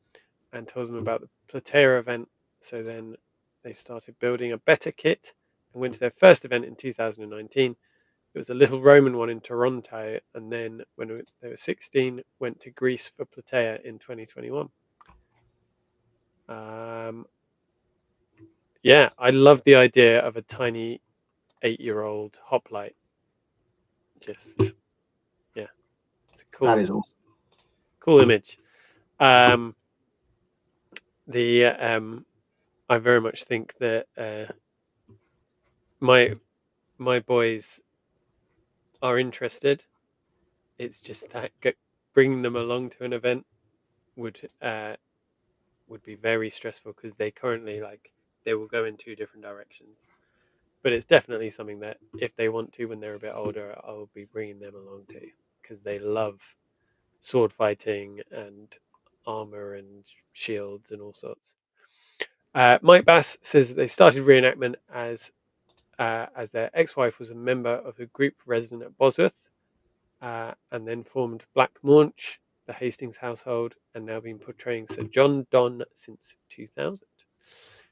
and told them about the Platea event. So then they started building a better kit and went to their first event in 2019. It was a little Roman one in Toronto, and then when they were 16, went to Greece for Platea in 2021. Yeah, I love the idea of a tiny 8-year-old hoplite. Just It's a That is awesome. cool image. Um, the I very much think that my my boys are interested. It's just that bringing them along to an event would would be very stressful because they currently they will go in two different directions. But it's definitely something that if they want to when they're a bit older, I'll be bringing them along to because they love sword fighting and armor and shields and all sorts. Mike Bass says that they started reenactment as their ex-wife was a member of a group resident at Bosworth, and then formed Black Maunch, the Hastings household, and now been portraying Sir John Donne since 2000.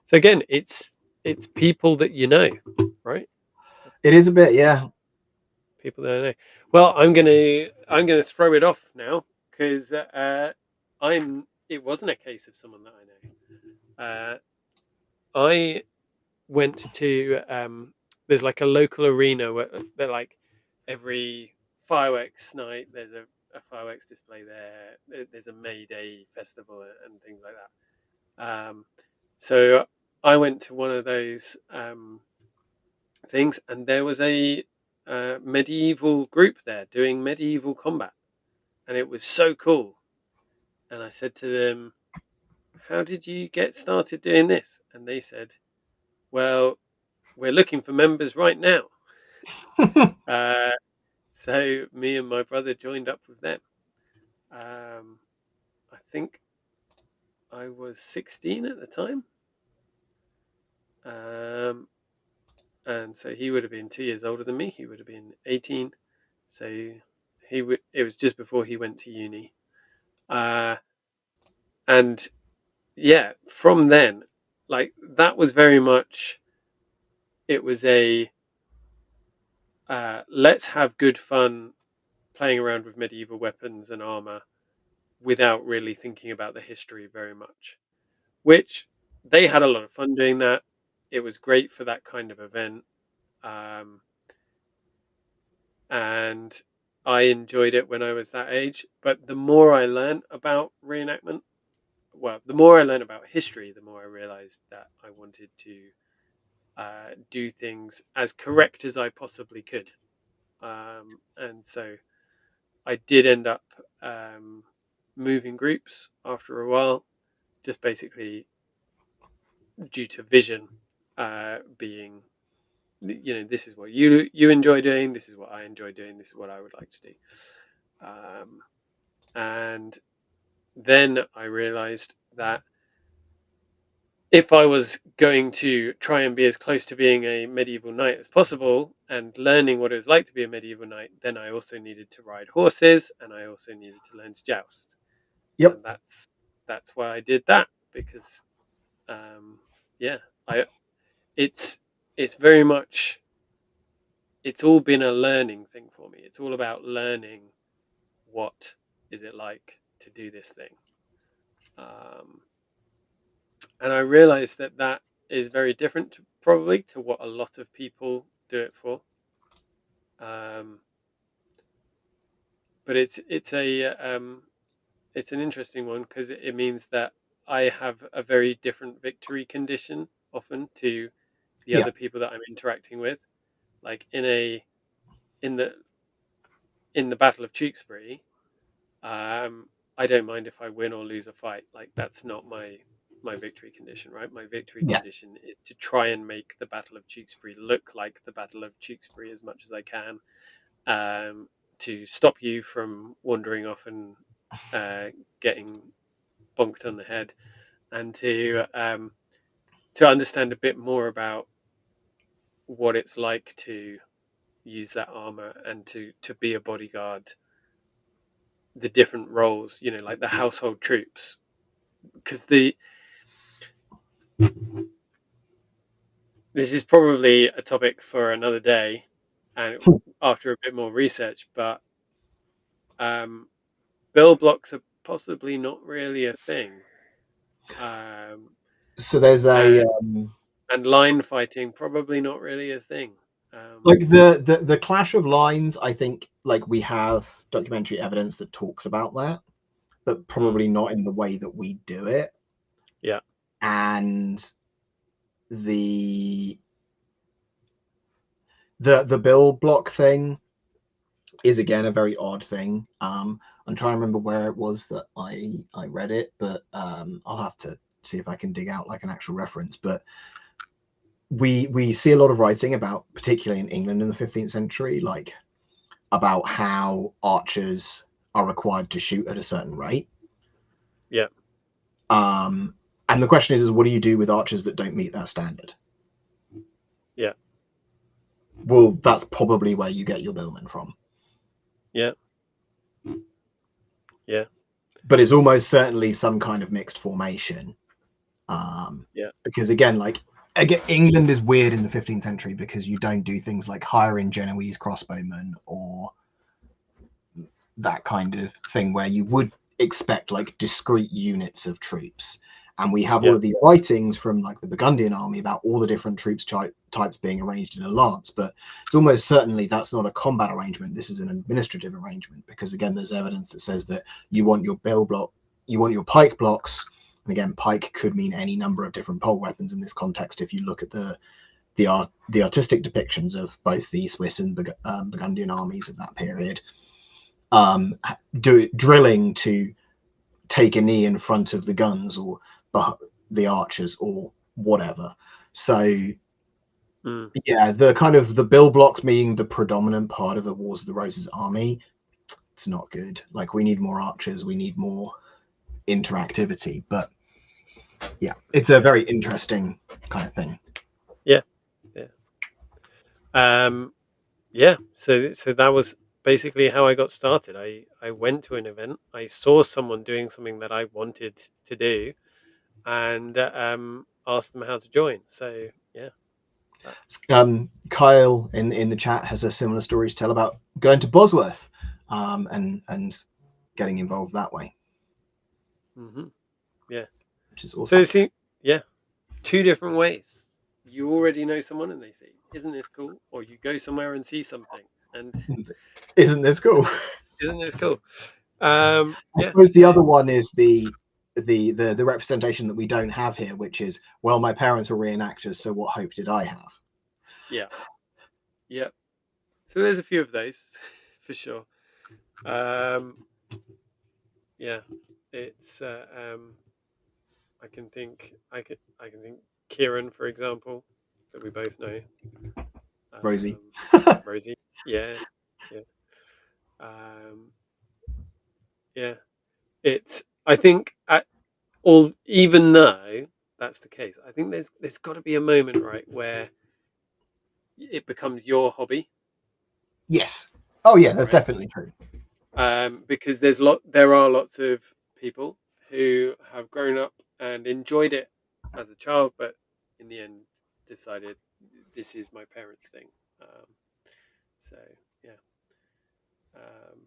So again, it's people that you know, right? It is a bit, yeah. People that I know. Well, I'm gonna throw it off now because I'm. It wasn't a case of someone that I know. I went to there's like a local arena where they're like every fireworks night there's a fireworks display there. There's a May Day festival and things like that. So I went to one of those things, and there was a medieval group there doing medieval combat, and it was so cool. And I said to them, "How did you get started doing this?" And they said, "Well, we're looking for members right now." Uh, so me and my brother joined up with them. I think I was 16 at the time, um, and so he would have been 2 years older than me. He would have been 18, so he would. It was just before he went to uni, uh, and yeah, from then, like that was very much. It was a let's have good fun playing around with medieval weapons and armor without really thinking about the history very much, which they had a lot of fun doing that. It was great for that kind of event. Um, and I enjoyed it when I was that age. But the more I learned about reenactment, well, the more I learned about history, the more I realized that I wanted to do things as correct as I possibly could. And so I did end up moving groups after a while, just basically due to vision being, this is what you enjoy doing, this is what I enjoy doing, this is what I would like to do. And then I realized that if I was going to try and be as close to being a medieval knight as possible and learning what it was like to be a medieval knight, then I also needed to ride horses and I also needed to learn to joust. Yep. And that's why I did that, because um, yeah, I it's it's very much, it's all been a learning thing for me. It's all about learning what is it like to do this thing. Um, and I realized that that is very different probably to what a lot of people do it for. Um, but it's an interesting one because it means that I have a very different victory condition often to the Yeah. other people that I'm interacting with. Like in the in the Battle of Tewkesbury, I don't mind if I win or lose a fight. Like that's not my victory condition, right? My victory Yeah. condition is to try and make the Battle of Tewkesbury look like the Battle of Tewkesbury as much as I can, to stop you from wandering off and getting bonked on the head, and to understand a bit more about what it's like to use that armor and to be a bodyguard, the different roles, like the household troops, because the this is probably a topic for another day, and after a bit more research, but um, bill blocks are possibly not really a thing, um, So there's and, a and line fighting probably not really a thing. Like the clash of lines, I think like we have documentary evidence that talks about that, but mm, probably not in the way that we do it. yeah, And the the bill block thing is again a very odd thing. I'm trying to remember where it was that I read it, but I'll have to see if I can dig out like an actual reference. But we see a lot of writing about, particularly in England in the 15th century, like about how archers are required to shoot at a certain rate. yeah, Um, and the question is what do you do with archers that don't meet that standard? yeah, Well, that's probably where you get your billman from. yeah, yeah, But it's almost certainly some kind of mixed formation. yeah, Because again, England is weird in the 15th century because you don't do things like hiring Genoese crossbowmen or that kind of thing where you would expect like discrete units of troops. And we have all yeah, of these writings from like the Burgundian army about all the different troops types being arranged in a lance, but it's almost certainly that's not a combat arrangement. This is an administrative arrangement because again, there's evidence that says that you want your bill block, you want your pike blocks, and again, pike could mean any number of different pole weapons in this context. If you look at the artistic depictions of both the Swiss and Burgundian armies of that period, drilling to take a knee in front of the guns or the archers or whatever. So mm, yeah, the kind of the bill blocks being the predominant part of the Wars of the Roses army, it's not good. Like we need more archers, we need more interactivity. But yeah, it's a yeah, very interesting kind of thing. yeah, yeah. Um, yeah. So that was basically how I got started. I went to an event. I saw someone doing something that I wanted to do, and asked them how to join. So yeah, that's. Kyle in the chat has a similar story to tell about going to Bosworth and getting involved that way, Hmm. Yeah. which is So awesome. see, yeah, two different ways. You already know someone, and they say, "Isn't this cool?" Or you go somewhere and see something, and Isn't this cool? isn't this cool? I Yeah. suppose the So other one is the representation that we don't have here, which is, well, my parents were reenactors, so what hope did I have? yeah, yeah. So there's a few of those for sure. Um, yeah, it's. I can think Kieran, for example, that we both know. Rosie. Um, Rosie. Yeah, yeah. Um, yeah. It's. I think all even though that's the case, I think there's got to be a moment, right, where it becomes your hobby, Yes. Oh yeah, that's right? definitely true. Because there are lots of people who have grown up and enjoyed it as a child, but in the end decided this is my parents' thing. Um, so yeah, um,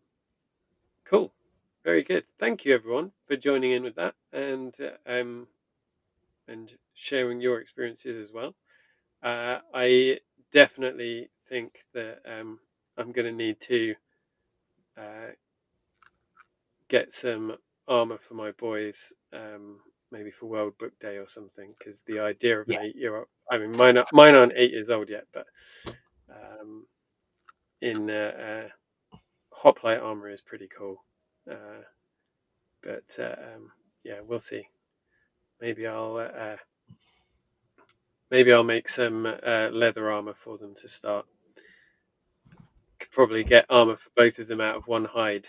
cool, very good. Thank you everyone for joining in with that and sharing your experiences as well. I definitely think that I'm going to need to uh, get some armor for my boys, maybe for World Book Day or something. Because the idea of an Yeah. 8 year old, I mean, mine aren't 8 years old yet, but um, in hoplite armor is pretty cool. Uh, but yeah, we'll see. Maybe I'll make some leather armor for them to start. Could probably get armor for both of them out of one hide.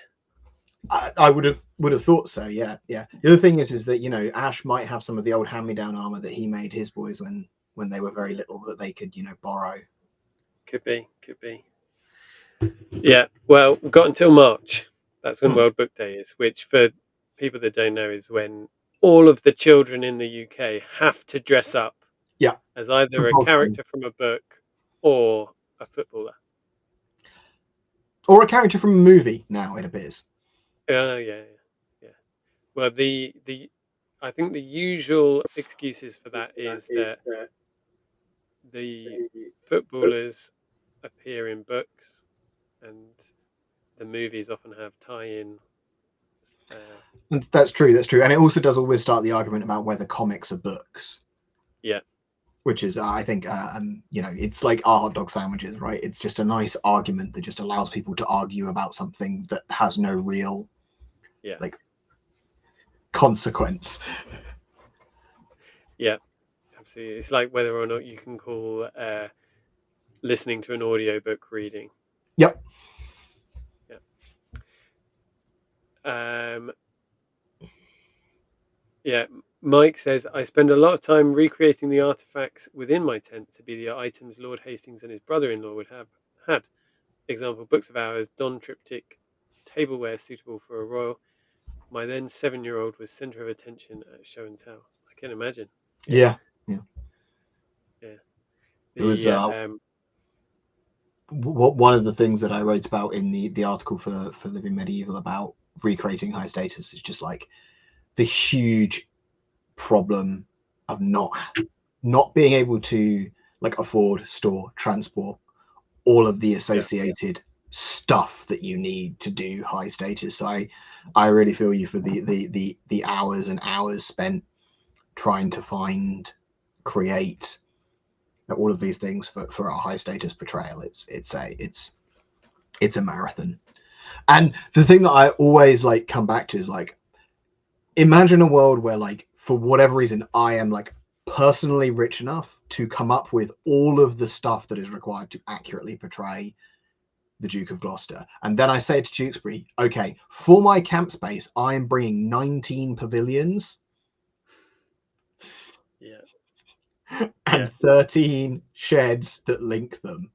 I would have thought so. Yeah, yeah. The other thing is that Ash might have some of the old hand-me-down armor that he made his boys when they were very little that they could borrow. Could be, could be. Yeah, well, we've got until March. That's when Hmm. World Book Day is, which for people that don't know is when all of the children in the UK have to dress up Yeah, as either a compulsory. character from a book or a footballer. Or a character from a movie. Now it appears. Yeah, yeah, yeah. Well, the I think the usual excuses for that is that the footballers appear in books, and the movies often have tie-in. And that's true. That's true. And it also does always start the argument about whether comics are books. Yeah. Which is, I think, it's like our hot dog sandwiches, right? It's just a nice argument that just allows people to argue about something that has no real, like, consequence. Yeah, absolutely. It's like whether or not you can call listening to an audiobook reading. Yep. Yeah. Yeah. Mike says, I spend a lot of time recreating the artifacts within my tent to be the items Lord Hastings and his brother-in-law would have had. Example, books of hours, Don triptych, tableware suitable for a royal. My then 7-year-old was centre of attention at show and tell. I can imagine. Yeah. Yeah. It was The one of the things that I wrote about in the article for Living Medieval about recreating high status is just like the huge problem of not being able to like afford, store, transport all of the associated stuff that you need to do high status. I really feel you for the hours and hours spent trying to find, create all of these things for a high status portrayal. It's a marathon. And the thing that I always like come back to is like, imagine a world where like for whatever reason I am like personally rich enough to come up with all of the stuff that is required to accurately portray the Duke of Gloucester. And then I say to Tewkesbury, okay, for my camp space, I am bringing 19 pavilions and 13 sheds that link them.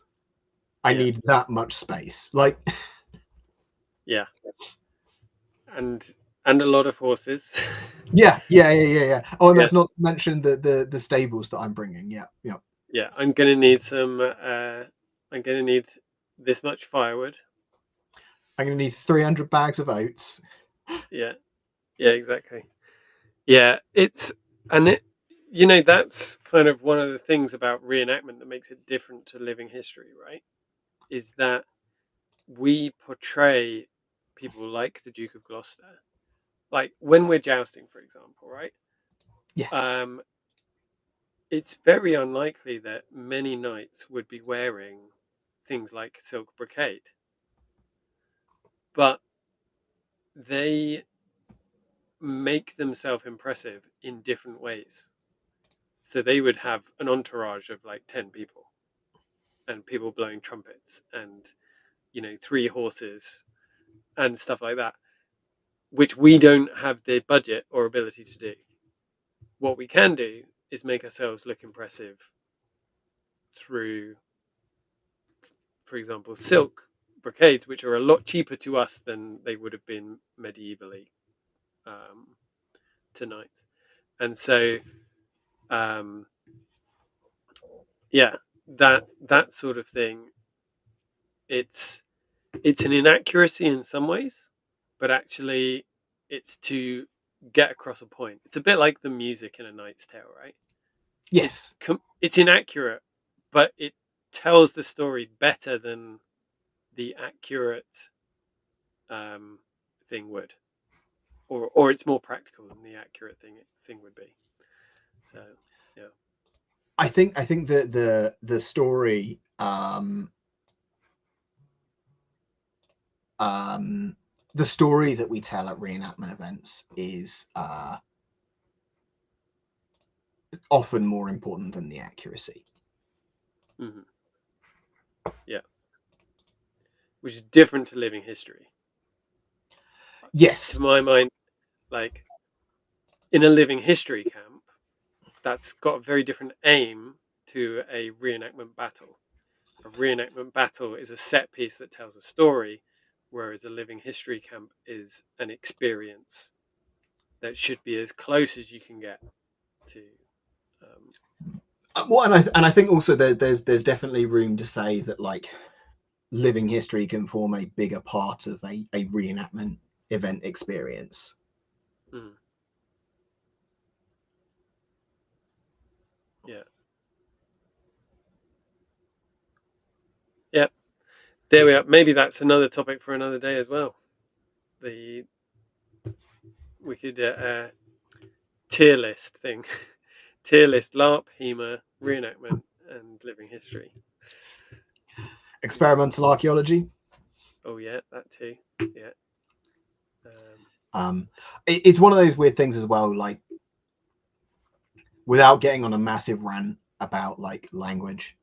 I need that much space. Like, yeah. And a lot of horses. yeah. Oh, and that's not mentioned the stables that I'm bringing. Yeah. I'm gonna need some. I'm gonna need this much firewood. I'm gonna need 300 bags of oats. Yeah, exactly. Yeah, that's kind of one of the things about reenactment that makes it different to living history, right? Is that we portray people like the Duke of Gloucester, like when we're jousting, for example, right? Yeah. It's very unlikely that many knights would be wearing things like silk brocade, but they make themselves impressive in different ways. So they would have an entourage of like 10 people and people blowing trumpets and, 3 horses and stuff like that, which we don't have the budget or ability to do. What we can do is make ourselves look impressive through, for example, silk brocades, which are a lot cheaper to us than they would have been medievally tonight. And so, yeah, that sort of thing. It's an inaccuracy in some ways, but actually, it's to get across a point. It's a bit like the music in A Knight's Tale, right? Yes. It's inaccurate, but it tells the story better than the accurate thing would, or it's more practical than the accurate thing would be. So, yeah. I think the story the story that we tell at reenactment events is often more important than the accuracy. Mm-hmm. Yeah, which is different to living history. Yes. To my mind, like in a living history camp, that's got a very different aim to a reenactment battle. A reenactment battle is a set piece that tells a story, whereas a living history camp is an experience that should be as close as you can get to. Well, and I think also there's definitely room to say that like living history can form a bigger part of a reenactment event experience. Mm, yeah. Yeah. there we are. Maybe that's another topic for another day as well. The We could tier list thing, tier list: LARP, HEMA, reenactment, and living history. Yeah. Experimental archaeology. Oh yeah, that too. Yeah. It's one of those weird things as well. Like, without getting on a massive rant about like language,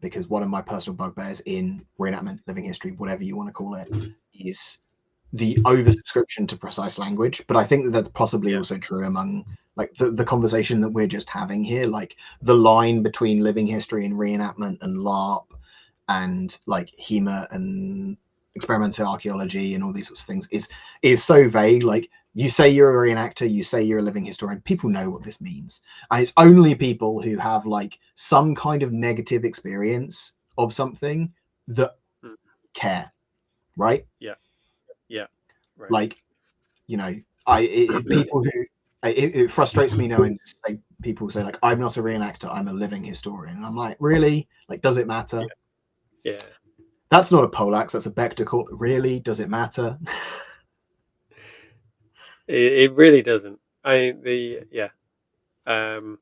because one of my personal bugbears in reenactment, living history, whatever you want to call it, is the oversubscription to precise language. But I think that that's possibly Yeah. also true among like the conversation that we're just having here. Like the line between living history and reenactment and LARP and like HEMA and experimental archaeology and all these sorts of things is so vague. Like, you say you're a reenactor, you say you're a living historian, people know what this means. And it's only people who have like some kind of negative experience of something that Mm. care, right? Yeah. Yeah. Right. Like, you know, people who it frustrates me knowing like people say like, I'm not a reenactor, I'm a living historian, and I'm like, really? Like, does it matter? Yeah. Yeah. That's not a poleaxe, that's a Bector Corp. Really, does it matter? It really doesn't. I the yeah. Um,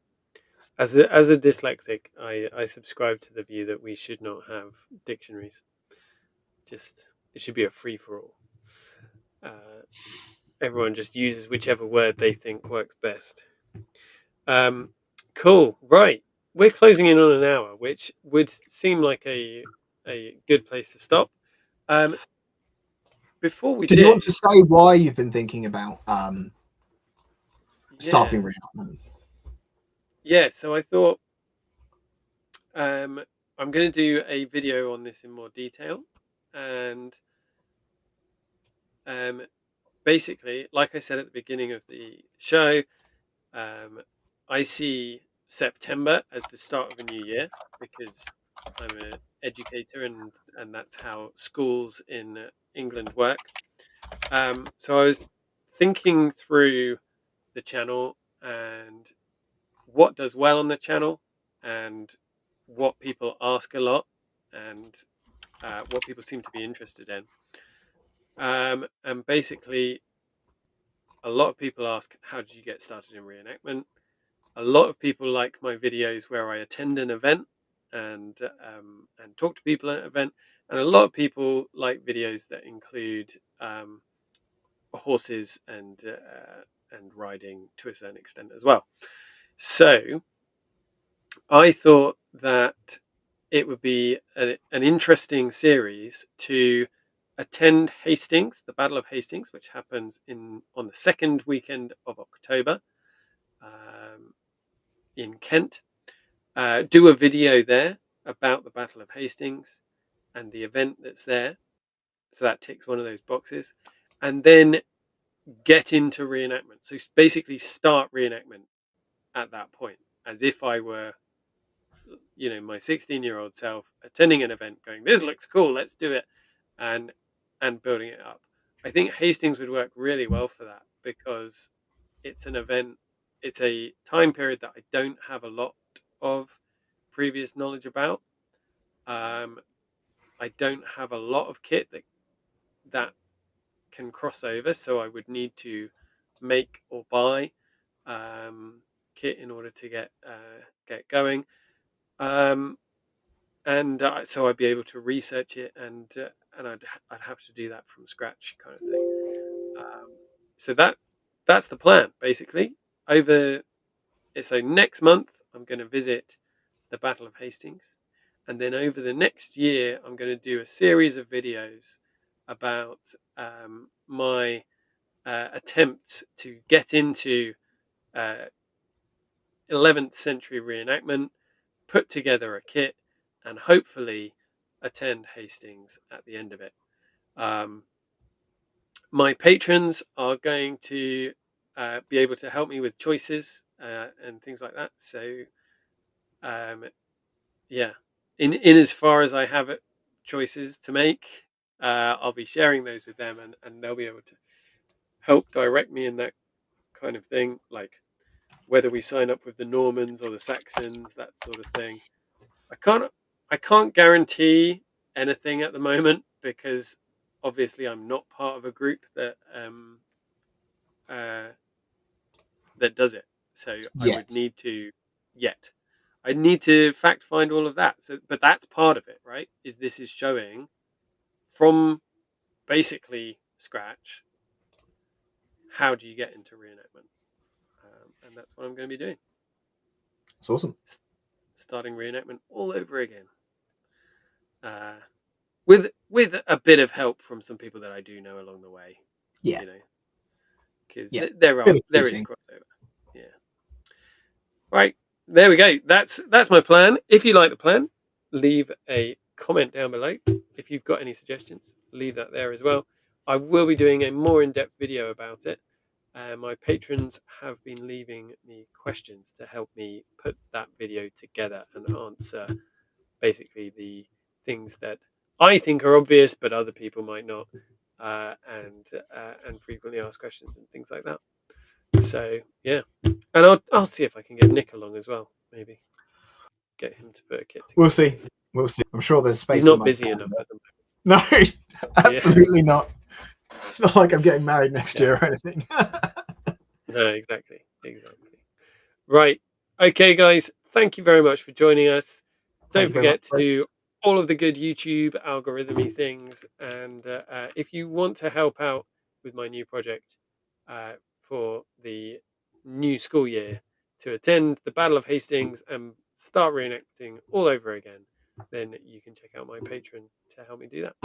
as a dyslexic, I subscribe to the view that we should not have dictionaries. Just it should be a free for all. Uh, Everyone just uses whichever word they think works best. Um, cool. Right, we're closing in on an hour, which would seem like a good place to stop. Um, Before we Did you want to do, say why you've been thinking about yeah, starting reenactment? yeah. So I thought I'm going to do a video on this in more detail, and um, basically, like I said at the beginning of the show, um, I see September as the start of a new year because I'm an educator, and that's how schools in England work. So I was thinking through the channel and what does well on the channel and what people ask a lot and what people seem to be interested in. And basically, a lot of people ask, how did you get started in reenactment? A lot of people like my videos where I attend an event and talk to people at an event, and a lot of people like videos that include horses and riding to a certain extent as well. So I thought that it would be an interesting series to attend Hastings, the Battle of Hastings, which happens in on the second weekend of October um, in Kent. Do a video there about the Battle of Hastings and the event that's there. So that ticks one of those boxes, and then get into reenactment. So basically, start reenactment at that point, as if I were my 16-year-old self attending an event going, this looks cool, let's do it, and building it up. I think Hastings would work really well for that because it's an event, it's a time period that I don't have a lot of previous knowledge about. um, I don't have a lot of kit that can cross over, so I would need to make or buy um, kit in order to get going. Um, and so I'd be able to research it, and I'd have to do that from scratch, kind of thing. So that's the plan, basically. Over So next month I'm going to visit the Battle of Hastings, and then over the next year I'm going to do a series of videos about my attempts to get into uh, 11th century reenactment, put together a kit, and hopefully attend Hastings at the end of it. Um, my patrons are going to be able to help me with choices and things like that. So, um, yeah, in as far as I have choices to make, I'll be sharing those with them, and they'll be able to help direct me in that kind of thing, like whether we sign up with the Normans or the Saxons, that sort of thing. I can't I can't guarantee anything at the moment because obviously I'm not part of a group uh, that does it. So I would Yet. need to yet. I need to fact find all of that. So, but that's part of it, right? This is showing from basically scratch how do you get into reenactment, and that's what I'm going to be doing. It's awesome. Starting reenactment all over again, with a bit of help from some people that I do know along the way. Yeah. You know, because Yeah. there is crossover. Yeah. Right, there we go. That's my plan. If you like the plan, leave a comment down below. If you've got any suggestions, leave that there as well. I will be doing a more in-depth video about it. My patrons have been leaving me questions to help me put that video together and answer basically the things that I think are obvious, but other people might not, and frequently asked questions and things like that. So yeah, and I'll see if I can get Nick along as well. Maybe get him to put a kit together. We'll see. We'll see. I'm sure there's space. He's not busy enough at the moment. No, absolutely yeah. not. It's not like I'm getting married next year or anything. No, exactly. Right. Okay, guys. Thank you very much for joining us. Don't forget to do all of the good YouTube algorithmy things, and if you want to help out with my new project for the new school year to attend the Battle of Hastings and start reenacting all over again, then you can check out my Patreon to help me do that.